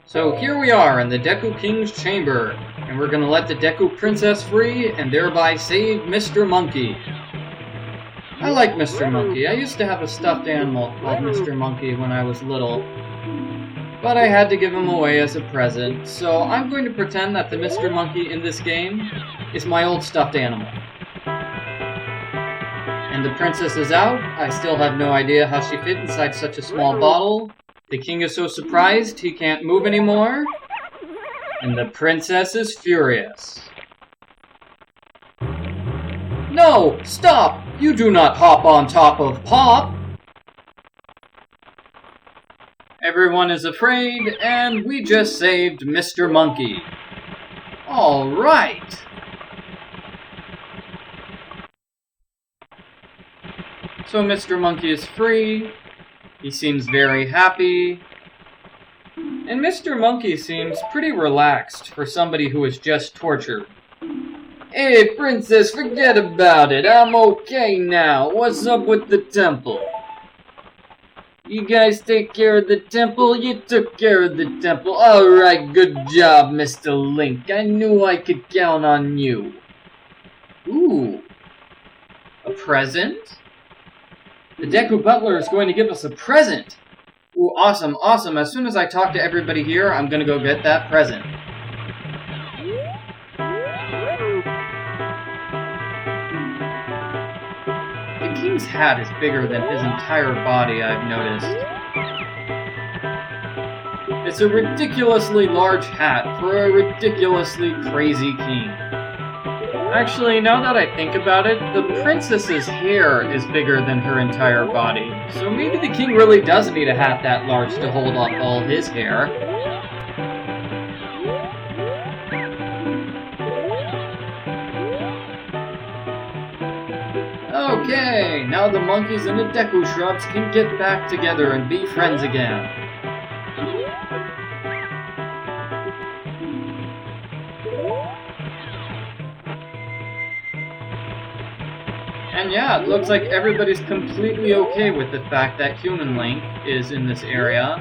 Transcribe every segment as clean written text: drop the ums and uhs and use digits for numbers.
So here we are in the Deku King's chamber, and we're gonna let the Deku Princess free and thereby save Mr. Monkey. I like Mr. Monkey. I used to have a stuffed animal called Mr. Monkey when I was little, but I had to give him away as a present, so I'm going to pretend that the Mr. Monkey in this game is my old stuffed animal. And the princess is out. I still have no idea how she fit inside such a small bottle. The king is so surprised he can't move anymore. And the princess is furious. No! Stop! You do not hop on top of Pop! Everyone is afraid, and we just saved Mr. Monkey. Alright! So Mr. Monkey is free. He seems very happy. And Mr. Monkey seems pretty relaxed for somebody who was just tortured. Hey, princess, forget about it. I'm okay now. What's up with the temple? You guys take care of the temple? You took care of the temple. Alright, good job, Mr. Link. I knew I could count on you. Ooh. A present? The Deku Butler is going to give us a present! Ooh, awesome, awesome. As soon as I talk to everybody here, I'm gonna go get that present. The king's hat is bigger than his entire body, I've noticed. It's a ridiculously large hat for a ridiculously crazy king. Actually, now that I think about it, the princess's hair is bigger than her entire body. So maybe the king really does need a hat that large to hold up all his hair. Okay, now the monkeys and the Deku shrubs can get back together and be friends again. And yeah, it looks like everybody's completely okay with the fact that Human Link is in this area.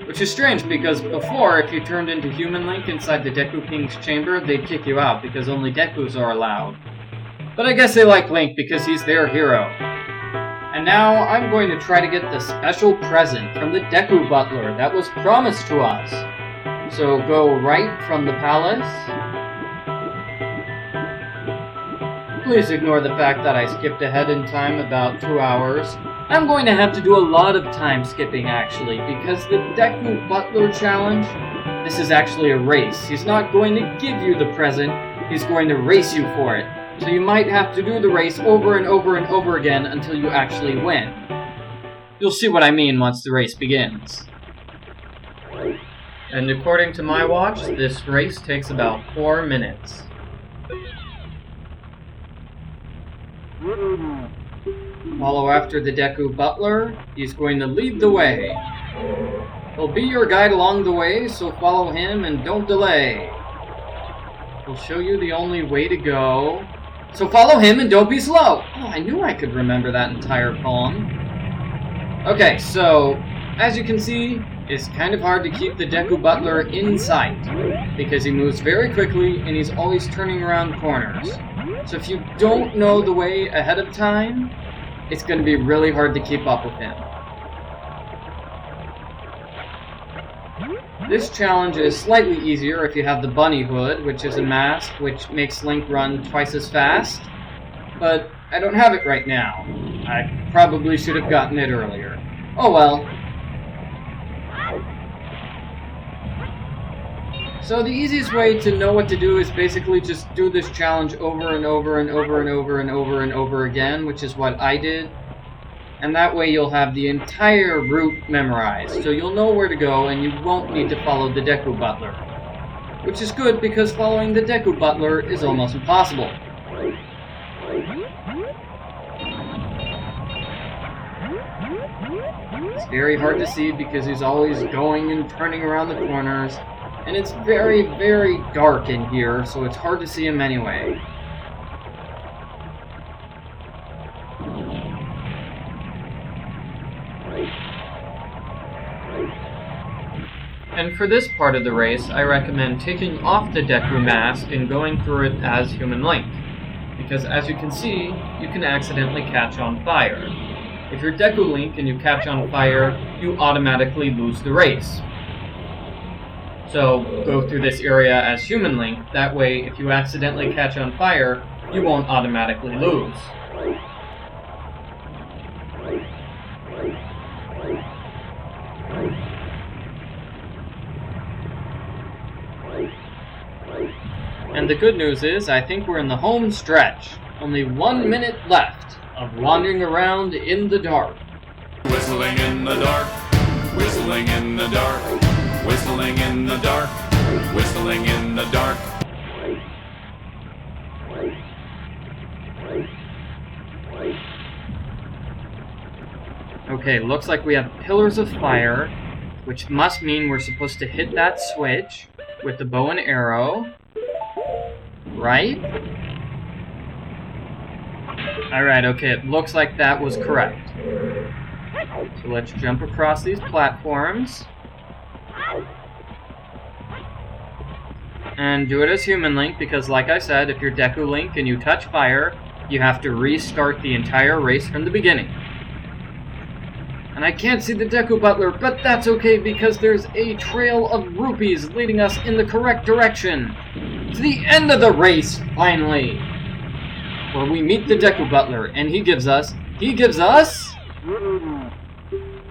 Which is strange, because before, if you turned into Human Link inside the Deku King's chamber, they'd kick you out, because only Dekus are allowed. But I guess they like Link because he's their hero. And now, I'm going to try to get the special present from the Deku Butler that was promised to us. So go right from the palace. Please ignore the fact that I skipped ahead in time about 2 hours. I'm going to have to do a lot of time skipping, actually, because the Deku Butler Challenge, this is actually a race. He's not going to give you the present, he's going to race you for it. So you might have to do the race over and over and over again until you actually win. You'll see what I mean once the race begins. And according to my watch, this race takes about 4 minutes. Follow after the Deku Butler. He's going to lead the way. He'll be your guide along the way, so follow him and don't delay. He'll show you the only way to go. So follow him and don't be slow. Oh, I knew I could remember that entire poem. Okay, so as you can see, it's kind of hard to keep the Deku Butler in sight because he moves very quickly and he's always turning around corners. So if you don't know the way ahead of time, it's going to be really hard to keep up with him. This challenge is slightly easier if you have the bunny hood, which is a mask which makes Link run twice as fast, but I don't have it right now. I probably should have gotten it earlier. Oh well. So the easiest way to know what to do is basically just do this challenge over and over and over and over and over and over again, which is what I did. And that way you'll have the entire route memorized, so you'll know where to go and you won't need to follow the Deku Butler. Which is good because following the Deku Butler is almost impossible. It's very hard to see because he's always going and turning around the corners. And it's very, very dark in here, so it's hard to see him anyway. And for this part of the race, I recommend taking off the Deku mask and going through it as Human Link. Because as you can see, you can accidentally catch on fire. If you're Deku Link and you catch on fire, you automatically lose the race. So go through this area as Human Link, that way if you accidentally catch on fire, you won't automatically lose. And the good news is, I think we're in the home stretch. Only 1 minute left of wandering around in the dark. Whistling in the dark, whistling in the dark, whistling in the dark, whistling in the dark. Okay, looks like we have pillars of fire, which must mean we're supposed to hit that switch with the bow and arrow. Right? Alright, okay, it looks like that was correct. So let's jump across these platforms. And do it as Human Link, because like I said, if you're Deku Link and you touch fire, you have to restart the entire race from the beginning. And I can't see the Deku Butler, but that's okay because there's a trail of rupees leading us in the correct direction. To the end of the race, finally! Where we meet the Deku Butler, and he gives us...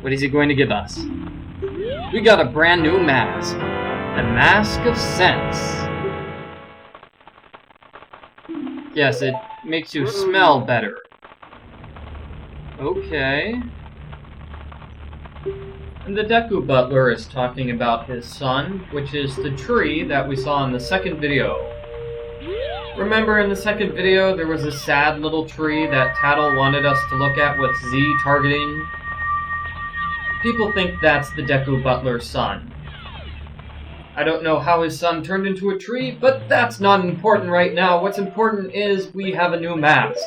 What is he going to give us? We got a brand new mask. The Mask of Sense. Yes, it makes you smell better. Okay. And the Deku Butler is talking about his son, which is the tree that we saw in the second video. Remember in the second video there was a sad little tree that Tattle wanted us to look at with Z targeting? People think that's the Deku Butler's son. I don't know how his son turned into a tree, but that's not important right now. What's important is we have a new mask.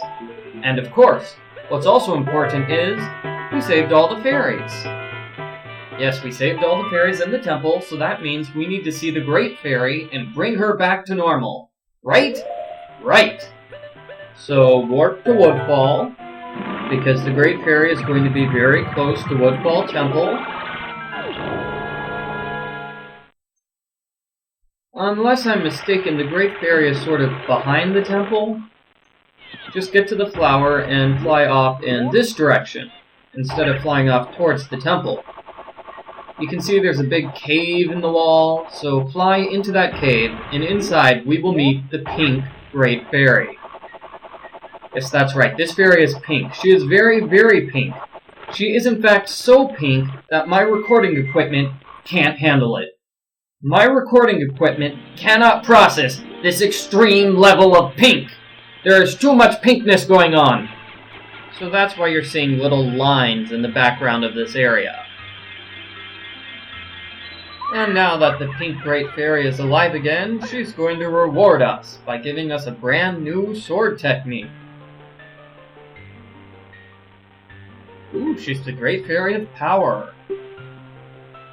And of course, what's also important is we saved all the fairies. Yes, we saved all the fairies in the temple, so that means we need to see the Great Fairy and bring her back to normal. Right? Right. So warp to Woodfall, because the Great Fairy is going to be very close to Woodfall Temple. Unless I'm mistaken, the Great Fairy is sort of behind the temple. Just get to the flower and fly off in this direction, instead of flying off towards the temple. You can see there's a big cave in the wall, so fly into that cave, and inside we will meet the pink Great Fairy. Yes, that's right, this fairy is pink. She is very, very pink. She is in fact so pink that my recording equipment can't handle it. My recording equipment cannot process this extreme level of pink. There is too much pinkness going on. So that's why you're seeing little lines in the background of this area. And now that the Pink Great Fairy is alive again, she's going to reward us by giving us a brand new sword technique. Ooh, she's the Great Fairy of Power.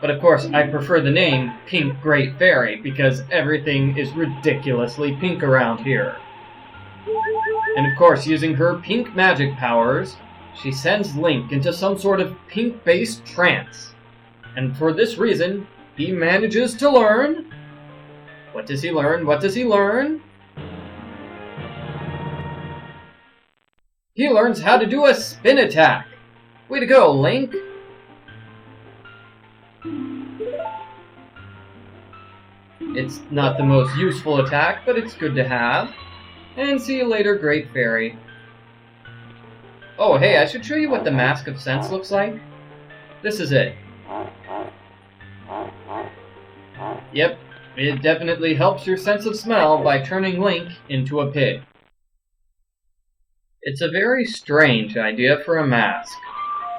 But of course, I prefer the name Pink Great Fairy because everything is ridiculously pink around here. And of course, using her pink magic powers, she sends Link into some sort of pink-based trance. And for this reason, he manages to learn... What does he learn? What does he learn? He learns how to do a spin attack. Way to go, Link! It's not the most useful attack, but it's good to have. And see you later, Great Fairy. Oh, hey, I should show you what the Mask of Sense looks like. This is it. Yep, it definitely helps your sense of smell by turning Link into a pig. It's a very strange idea for a mask.